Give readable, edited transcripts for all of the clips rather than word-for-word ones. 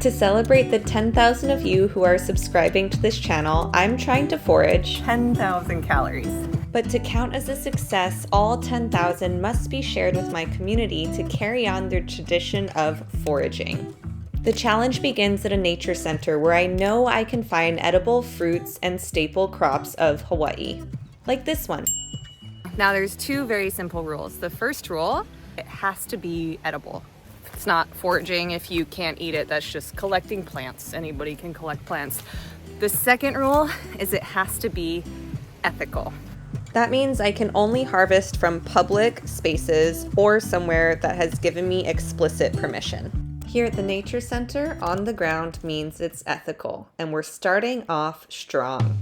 To celebrate the 10,000 of you who are subscribing to this channel, I'm trying to forage 10,000 calories. But to count as a success, all 10,000 must be shared with my community to carry on their tradition of foraging. The challenge begins at a nature center where I know I can find edible fruits and staple crops of Hawaii, like this one. Now there's two very simple rules. The first rule, it has to be edible. It's not foraging if you can't eat it, that's just collecting plants. Anybody can collect plants. The second rule is it has to be ethical. That means I can only harvest from public spaces or somewhere that has given me explicit permission. Here at the Nature Center, on the ground means it's ethical, and we're starting off strong.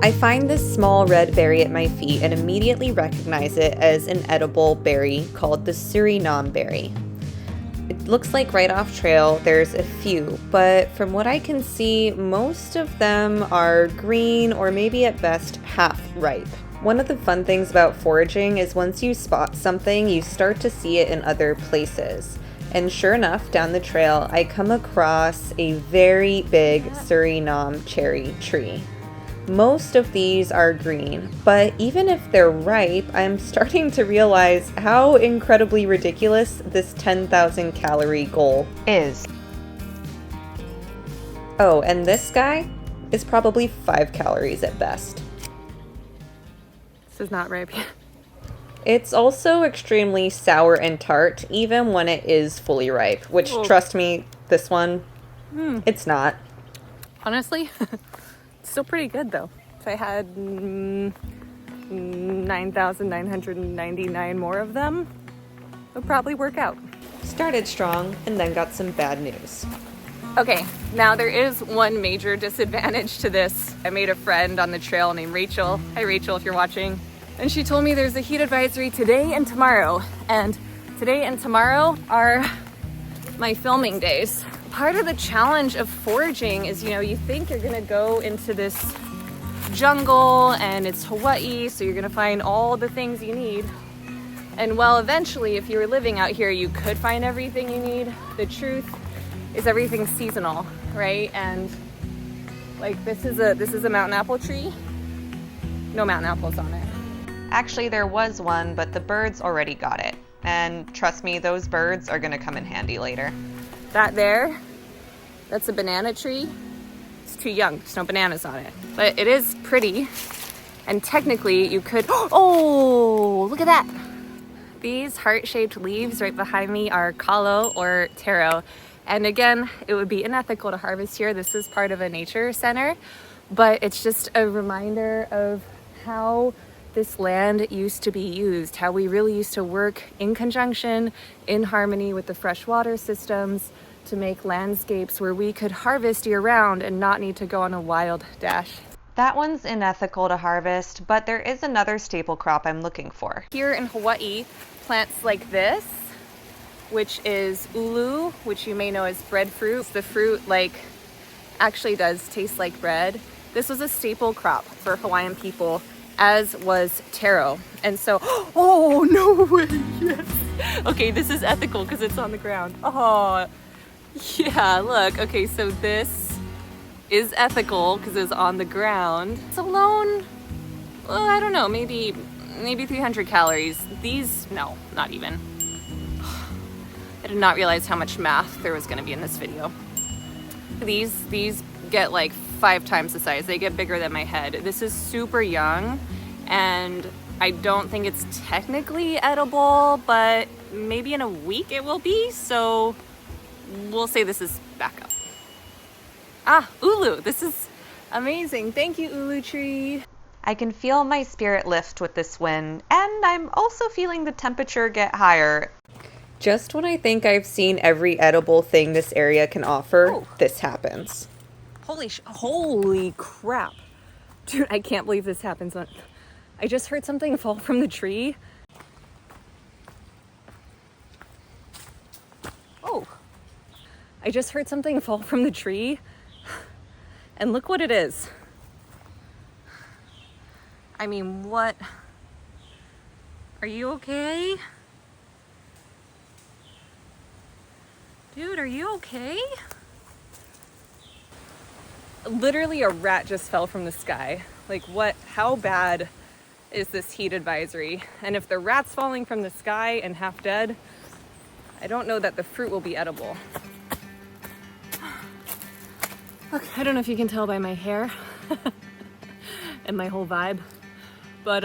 I find this small red berry at my feet and immediately recognize it as an edible berry called the Suriname berry. It looks like right off trail there's a few, but from what I can see, most of them are green or maybe at best half ripe. One of the fun things about foraging is once you spot something, you start to see it in other places. And sure enough, down the trail, I come across a very big Suriname cherry tree. Most of these are green, but even if they're ripe, I'm starting to realize how incredibly ridiculous this 10,000 calorie goal is. Oh, and this guy is probably 5 calories at best. This is not ripe yet. It's also extremely sour and tart, even when it is fully ripe, which, trust me, this one, it's not. Honestly, it's still pretty good though. If I had 9,999 more of them, it would probably work out. Started strong and then got some bad news. Okay, now there is one major disadvantage to this. I made a friend on the trail named Rachel. Hi Rachel, if you're watching. And she told me there's a heat advisory today and tomorrow. And today and tomorrow are my filming days. Part of the challenge of foraging is, you think you're gonna go into this jungle and it's Hawaii, so you're gonna find all the things you need. And well, eventually, if you were living out here, you could find everything you need. The truth is everything's seasonal, right? And like this is a mountain apple tree. No mountain apples on it. Actually, there was one, but the birds already got it. And trust me, those birds are gonna come in handy later. That there, that's a banana tree. It's too young, there's no bananas on it. But it is pretty, and technically you could, oh, look at that. These heart-shaped leaves right behind me are coulda or taro. And again, it would be unethical to harvest here. This is part of a nature center, but it's just a reminder of how this land used to be used, how we really used to work in conjunction, in harmony with the freshwater systems to make landscapes where we could harvest year-round and not need to go on a wild dash. That one's unethical to harvest, but there is another staple crop I'm looking for. Here in Hawaii, plants like this, which is ulu, which you may know as breadfruit. The fruit actually does taste like bread. This was a staple crop for Hawaiian people, as was taro. And so, oh, no way, yes. Okay, this is ethical because it's on the ground. Oh, yeah, look. Okay, so this is ethical because it's on the ground. It's alone, well, I don't know, maybe 300 calories. These, no, not even. I did not realize how much math there was gonna be in this video. These get like 5 times the size. They get bigger than my head. This is super young, and I don't think it's technically edible, but maybe in a week it will be, so we'll say this is backup. Ah, ulu, this is amazing. Thank you, ulu tree. I can feel my spirit lift with this win, and I'm also feeling the temperature get higher. Just when I think I've seen every edible thing this area can offer, this happens. Holy crap. Dude, I can't believe this happens. I just heard something fall from the tree. Oh. I just heard something fall from the tree. And look what it is. I mean, what? Are you okay? Dude, are you okay? Literally a rat just fell from the sky. Like how bad is this heat advisory? And if the rat's falling from the sky and half dead, I don't know that the fruit will be edible. Okay, I don't know if you can tell by my hair and my whole vibe, but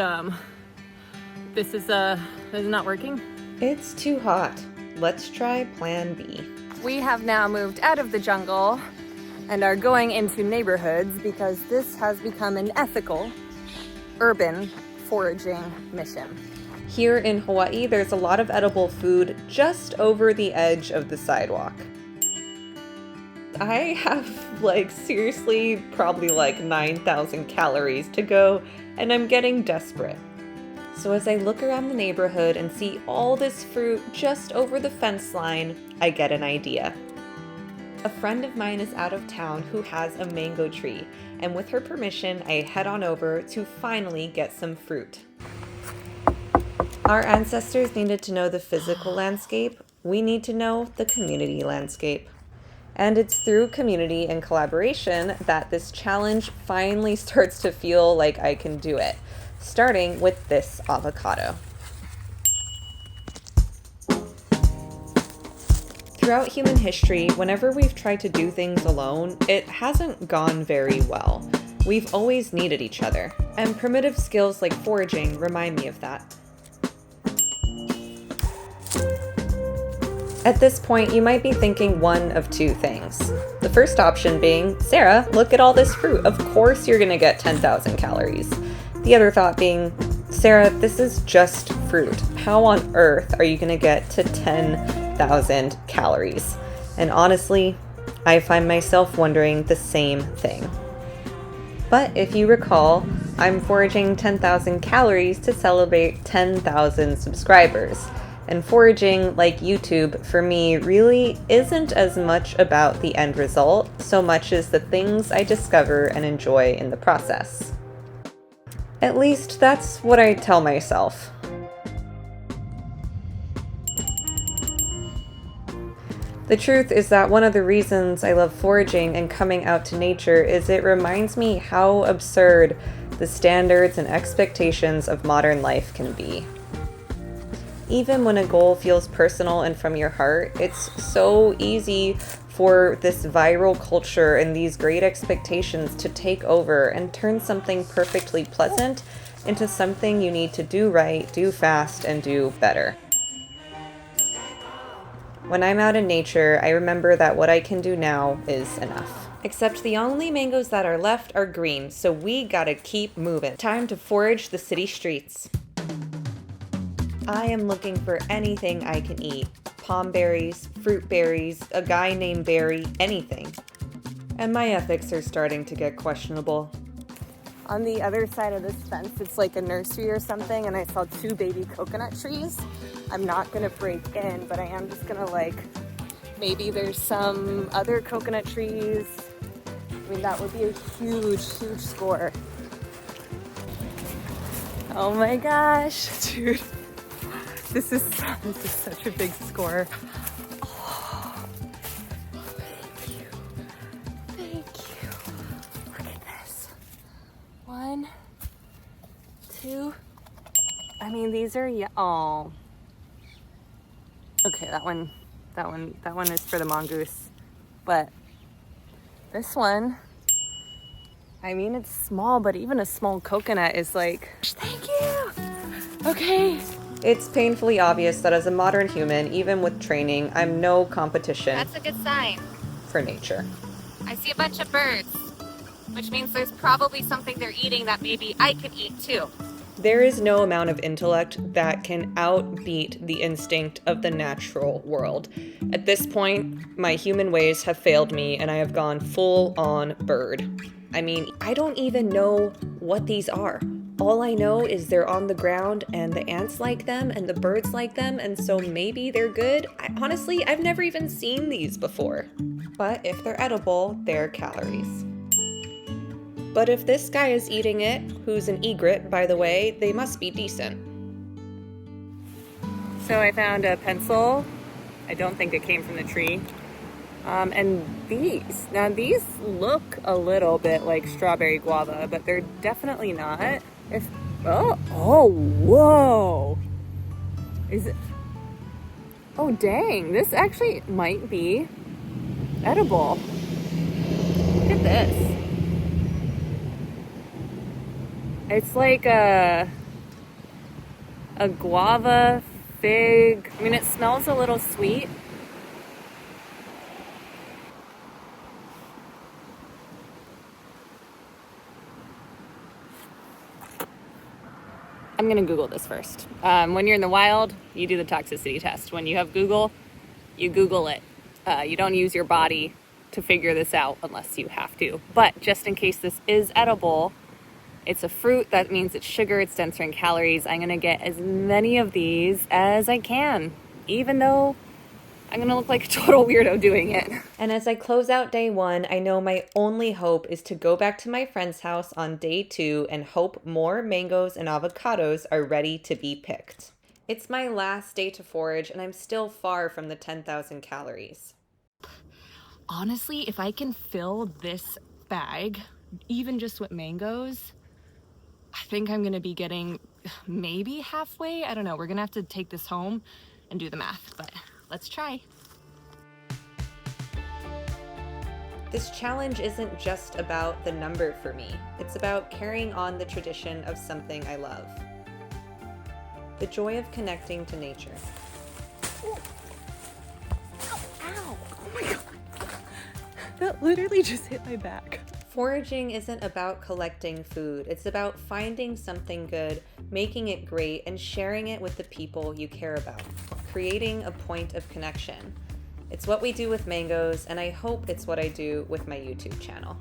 this is not working. It's too hot. Let's try plan B. We have now moved out of the jungle and are going into neighborhoods because this has become an ethical urban foraging mission. Here in Hawaii, there's a lot of edible food just over the edge of the sidewalk. I have seriously probably 9,000 calories to go, and I'm getting desperate. So as I look around the neighborhood and see all this fruit just over the fence line, I get an idea. A friend of mine is out of town who has a mango tree, and with her permission, I head on over to finally get some fruit. Our ancestors needed to know the physical landscape. We need to know the community landscape. And it's through community and collaboration that this challenge finally starts to feel like I can do it, starting with this avocado. Throughout human history, whenever we've tried to do things alone, it hasn't gone very well. We've always needed each other, and primitive skills like foraging remind me of that. At this point, you might be thinking one of two things. The first option being, Sarah, look at all this fruit. Of course you're gonna get 10,000 calories. The other thought being, Sarah, this is just fruit. How on earth are you gonna get to 10,000 calories? And honestly, I find myself wondering the same thing. But if you recall, I'm foraging 10,000 calories to celebrate 10,000 subscribers. And foraging, like YouTube, for me really isn't as much about the end result, so much as the things I discover and enjoy in the process. At least that's what I tell myself. The truth is that one of the reasons I love foraging and coming out to nature is it reminds me how absurd the standards and expectations of modern life can be. Even when a goal feels personal and from your heart, it's so easy for this viral culture and these great expectations to take over and turn something perfectly pleasant into something you need to do right, do fast, and do better. When I'm out in nature, I remember that what I can do now is enough. Except the only mangoes that are left are green, so we gotta keep moving. Time to forage the city streets. I am looking for anything I can eat. Palm berries, fruit berries, a guy named Barry, anything. And my ethics are starting to get questionable. On the other side of this fence, it's like a nursery or something, and I saw 2 baby coconut trees. I'm not gonna break in, but I am just gonna maybe there's some other coconut trees. I mean, that would be a huge, huge score. Oh my gosh, dude. This is such a big score. Oh, thank you. Thank you. Look at this. 1, 2. I mean, these are, oh. Okay, that one is for the mongoose. But this one, I mean, it's small, but even a small coconut is thank you. Okay. It's painfully obvious that as a modern human, even with training, I'm no competition. That's a good sign. For nature. I see a bunch of birds, which means there's probably something they're eating that maybe I could eat too. There is no amount of intellect that can outbeat the instinct of the natural world. At this point, my human ways have failed me and I have gone full on bird. I mean, I don't even know what these are. All I know is they're on the ground and the ants like them and the birds like them, and so maybe they're good. Honestly, I've never even seen these before. But if they're edible, they're calories. But if this guy is eating it, who's an egret, by the way, they must be decent. So I found a pencil. I don't think it came from the tree. And these look a little bit like strawberry guava, but they're definitely not. Whoa. Is it? Oh, dang. This actually might be edible. Look at this. It's like a guava fig. I mean, it smells a little sweet. I'm gonna Google this first. When you're in the wild, you do the toxicity test. When you have Google, you Google it. You don't use your body to figure this out unless you have to. But just in case this is edible, it's a fruit. That means it's sugar, it's denser in calories. I'm gonna get as many of these as I can, even though I'm gonna look like a total weirdo doing it. And as I close out day 1, I know my only hope is to go back to my friend's house on day 2 and hope more mangoes and avocados are ready to be picked. It's my last day to forage and I'm still far from the 10,000 calories. Honestly, if I can fill this bag, even just with mangoes, I think I'm gonna be getting maybe halfway. I don't know. We're gonna have to take this home and do the math, but let's try. This challenge isn't just about the number for me. It's about carrying on the tradition of something I love. The joy of connecting to nature. Ow! Oh my god! That literally just hit my back. Foraging isn't about collecting food. It's about finding something good, making it great, and sharing it with the people you care about. Creating a point of connection. It's what we do with mangoes, and I hope it's what I do with my YouTube channel.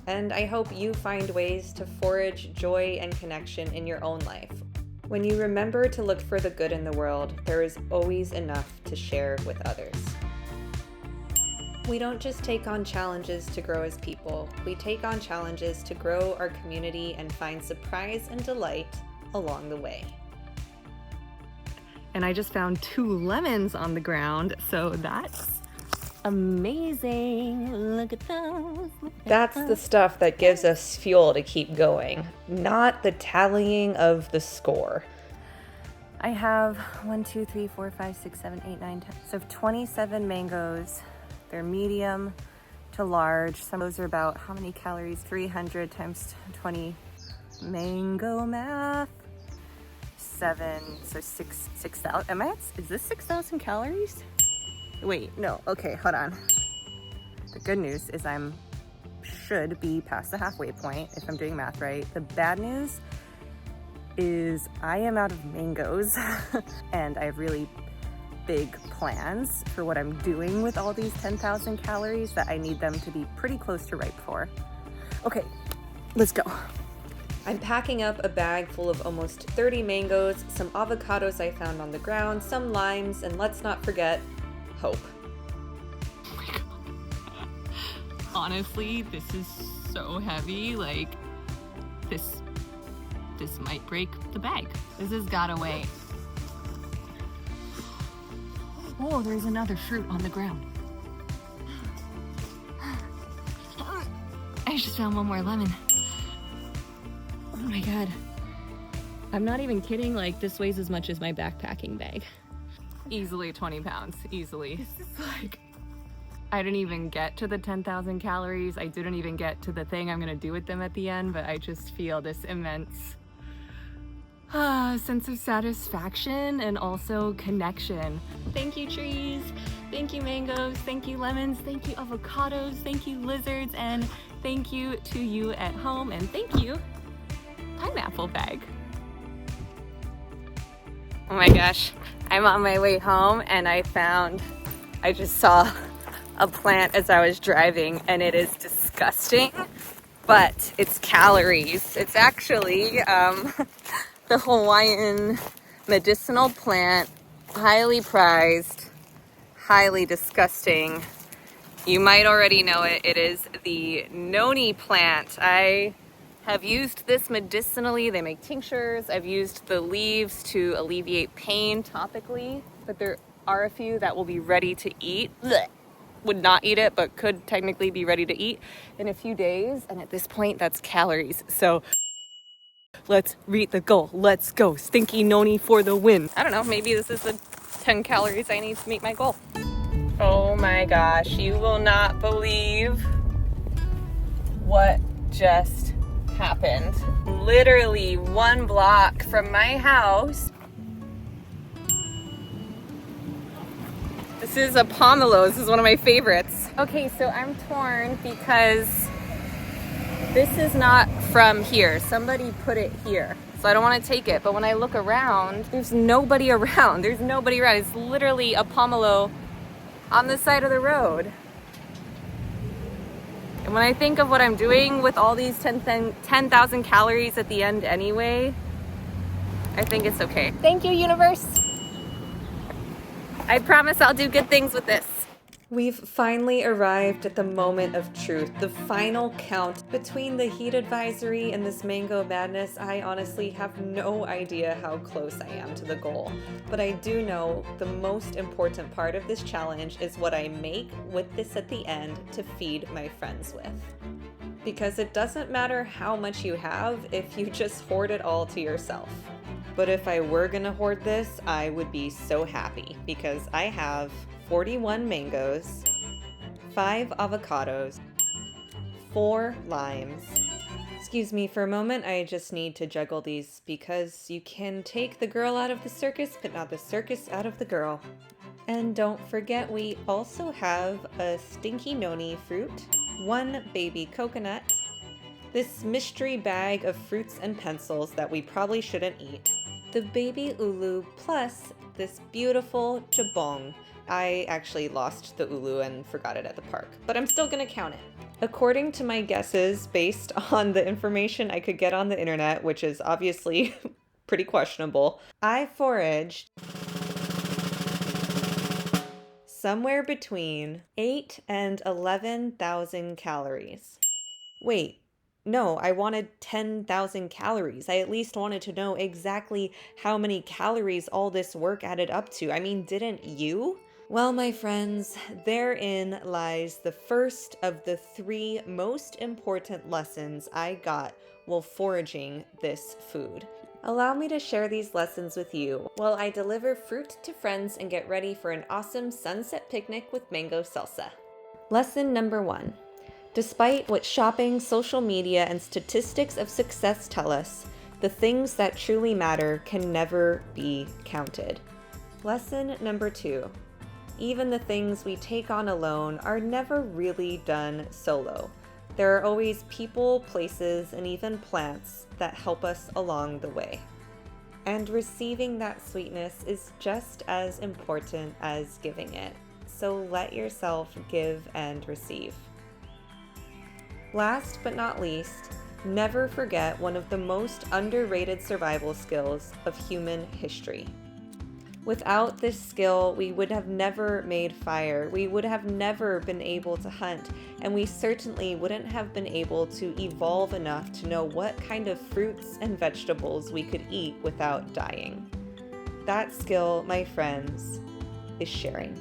And I hope you find ways to forage joy and connection in your own life. When you remember to look for the good in the world, there is always enough to share with others. We don't just take on challenges to grow as people, we take on challenges to grow our community and find surprise and delight along the way. And I just found 2 lemons on the ground, so that's amazing. Look at those. That's the stuff that gives us fuel to keep going, not the tallying of the score. I have 1, 2, 3, 4, 5, 6, 7, 8, 9, 10. So 27 mangoes. They're medium to large. Some of those are about how many calories? 300 times 20. Mango math. 7, so 6,000. Is this 6,000 calories? Wait, no. Okay, hold on. The good news is should be past the halfway point if I'm doing math right. The bad news is I am out of mangoes and I have really big plans for what I'm doing with all these 10,000 calories that I need them to be pretty close to ripe for. Okay, let's go. I'm packing up a bag full of almost 30 mangoes, some avocados I found on the ground, some limes, and let's not forget, hope. Honestly, this is so heavy. Like, this might break the bag. This has gotta weigh. Oh, there's another fruit on the ground. I just found one more lemon. Oh my god. I'm not even kidding, like this weighs as much as my backpacking bag. Easily 20 pounds, easily. This is like, I didn't even get to the 10,000 calories. I didn't even get to the thing I'm gonna do with them at the end, but I just feel this immense sense of satisfaction and also connection. Thank you, trees. Thank you, mangoes. Thank you, lemons. Thank you, avocados. Thank you, lizards. And thank you to you at home. And thank you, pineapple bag. Oh my gosh. I'm on my way home and I just saw a plant as I was driving and it is disgusting, but it's calories. It's actually, the Hawaiian medicinal plant, highly prized, highly disgusting. You might already know it. It is the noni plant. I have used this medicinally. They make tinctures. I've used the leaves to alleviate pain topically, but there are a few that will be ready to eat. Blech. would not eat it, but could technically be ready to eat in a few days. And at this point, that's calories. So let's read the goal. Let's go. Stinky noni for the win. I don't know, maybe this is the 10 calories I need to meet my goal. Oh my gosh, you will not believe what just happened. Literally 1 block from my house. This is a pomelo. This is one of my favorites. Okay, so I'm torn because this is not from here. Somebody put it here. So I don't want to take it. But when I look around, there's nobody around. There's nobody around. It's literally a pomelo on the side of the road. And when I think of what I'm doing with all these 10,000 calories at the end anyway, I think it's okay. Thank you, universe. I promise I'll do good things with this. We've finally arrived at the moment of truth, the final count. Between the heat advisory and this mango madness, I honestly have no idea how close I am to the goal. But I do know the most important part of this challenge is what I make with this at the end to feed my friends with. Because it doesn't matter how much you have if you just hoard it all to yourself. But if I were gonna hoard this, I would be so happy because I have 41 mangoes, 5 avocados, 4 limes. Excuse me for a moment, I just need to juggle these because you can take the girl out of the circus, but not the circus out of the girl. And don't forget, we also have a stinky noni fruit, 1 baby coconut, this mystery bag of fruits and pencils that we probably shouldn't eat, the baby ulu, plus this beautiful jabong. I actually lost the ulu and forgot it at the park, but I'm still gonna count it. According to my guesses, based on the information I could get on the internet, which is obviously pretty questionable, I foraged somewhere between 8 and 11,000 calories. Wait. No, I wanted 10,000 calories. I at least wanted to know exactly how many calories all this work added up to. I mean, didn't you? Well, my friends, therein lies the first of the 3 most important lessons I got while foraging this food. Allow me to share these lessons with you while I deliver fruit to friends and get ready for an awesome sunset picnic with mango salsa. Lesson number 1. Despite what shopping, social media, and statistics of success tell us, the things that truly matter can never be counted. Lesson number 2. Even the things we take on alone are never really done solo. There are always people, places, and even plants that help us along the way. And receiving that sweetness is just as important as giving it. So let yourself give and receive. Last but not least, never forget one of the most underrated survival skills of human history. Without this skill, we would have never made fire, we would have never been able to hunt, and we certainly wouldn't have been able to evolve enough to know what kind of fruits and vegetables we could eat without dying. That skill, my friends, is sharing.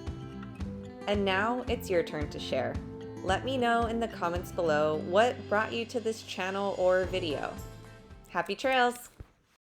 And now it's your turn to share. Let me know in the comments below what brought you to this channel or video. Happy trails!